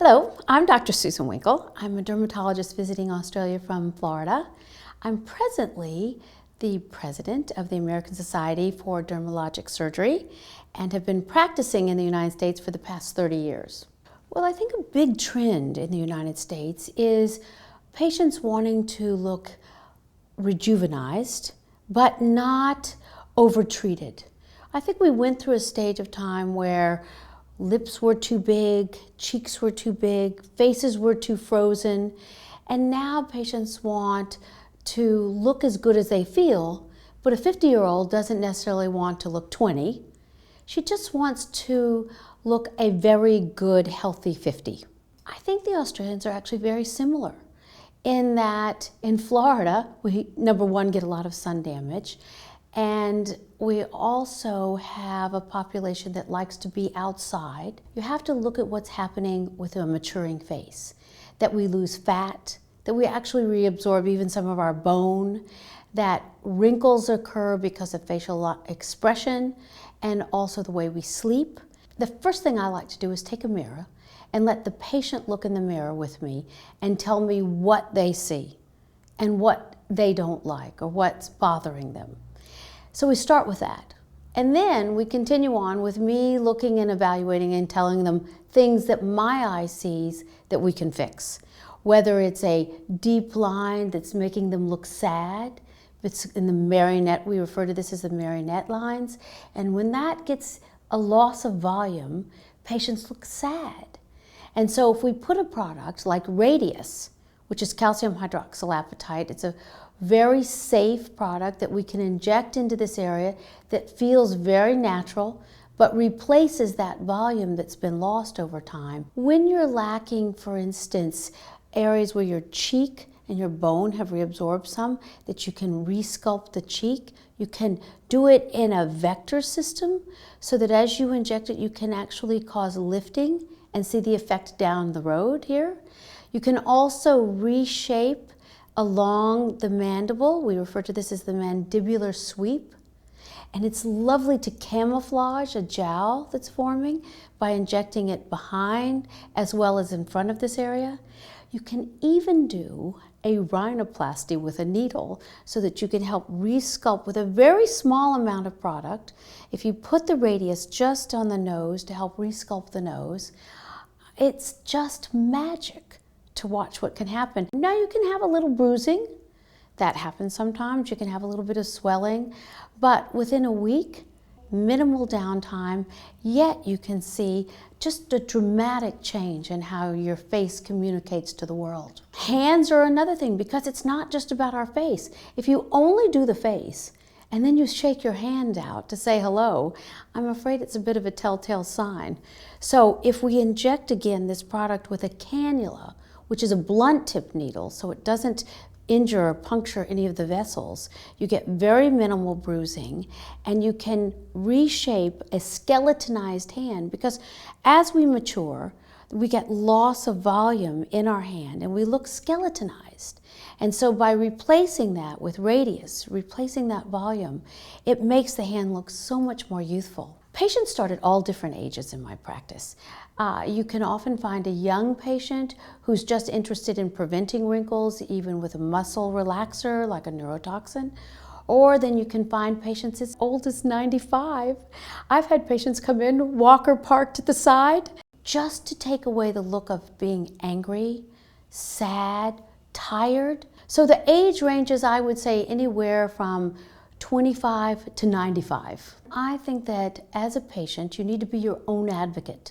Hello, I'm Dr. Susan Weinkle. I'm a dermatologist visiting Australia from Florida. I'm presently the president of the American Society for Dermatologic Surgery and have been practicing in the United States for the past 30 years. Well, I think a big trend in the United States is patients wanting to look rejuvenized, but not overtreated. I think we went through a stage of time where lips were too big, cheeks were too big, faces were too frozen, and now patients want to look as good as they feel, but a 50-year-old doesn't necessarily want to look 20. She just wants to look a very good, healthy 50. I think the Australians are actually very similar in that in Florida, we, number one, get a lot of sun damage, and we also have a population that likes to be outside. You have to look at what's happening with a maturing face, that we lose fat, that we actually reabsorb even some of our bone, that wrinkles occur because of facial expression, and also the way we sleep. The first thing I like to do is take a mirror and let the patient look in the mirror with me and tell me what they see and what they don't like or what's bothering them. So we start with that. And then we continue on with me looking and evaluating and telling them things that my eye sees that we can fix. Whether it's a deep line that's making them look sad, if it's in the marionette, we refer to this as the marionette lines. And when that gets a loss of volume, patients look sad. And so if we put a product like Radius, which is calcium hydroxylapatite, it's a very safe product that we can inject into this area that feels very natural, but replaces that volume that's been lost over time. When you're lacking, for instance, areas where your cheek and your bone have reabsorbed some, that you can resculpt the cheek, you can do it in a vector system so that as you inject it, you can actually cause lifting and see the effect down the road here. You can also reshape along the mandible. We refer to this as the mandibular sweep. And it's lovely to camouflage a jowl that's forming by injecting it behind as well as in front of this area. You can even do a rhinoplasty with a needle so that you can help resculpt with a very small amount of product. If you put the Radius just on the nose to help resculpt the nose, it's just magic to watch what can happen. Now you can have a little bruising. That happens sometimes. You can have a little bit of swelling, but within a week, minimal downtime, yet you can see just a dramatic change in how your face communicates to the world. Hands are another thing because it's not just about our face. If you only do the face and then you shake your hand out to say hello, I'm afraid it's a bit of a telltale sign. So if we inject again this product with a cannula, which is a blunt tip needle, so it doesn't injure or puncture any of the vessels, you get very minimal bruising and you can reshape a skeletonized hand because as we mature, we get loss of volume in our hand and we look skeletonized. And so by replacing that with Radius, replacing that volume, it makes the hand look so much more youthful. Patients start at all different ages in my practice. You can often find a young patient who's just interested in preventing wrinkles, even with a muscle relaxer like a neurotoxin. Or then you can find patients as old as 95. I've had patients come in, walker parked to the side, just to take away the look of being angry, sad, tired. So the age ranges, I would say, anywhere from 25 to 95. I think that as a patient, you need to be your own advocate.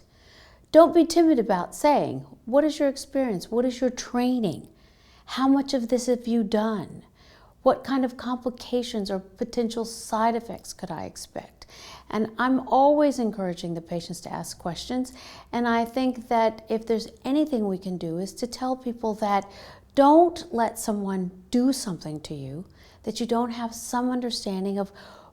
Don't be timid about saying, what is your experience? What is your training? How much of this have you done? What kind of complications or potential side effects could I expect? And I'm always encouraging the patients to ask questions. And I think that if there's anything we can do is to tell people that don't let someone do something to you that you don't have some understanding of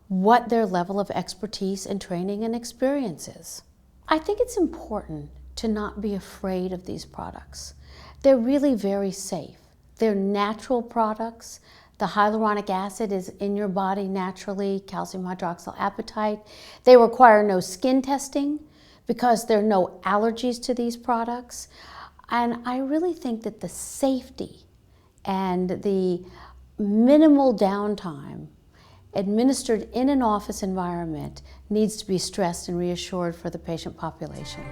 what their level of expertise and training and experience is. I think it's important to not be afraid of these products. They're really very safe. They're natural products. The hyaluronic acid is in your body naturally, calcium hydroxylapatite. They require no skin testing because there are no allergies to these products. And I really think that the safety and the minimal downtime administered in an office environment needs to be stressed and reassured for the patient population.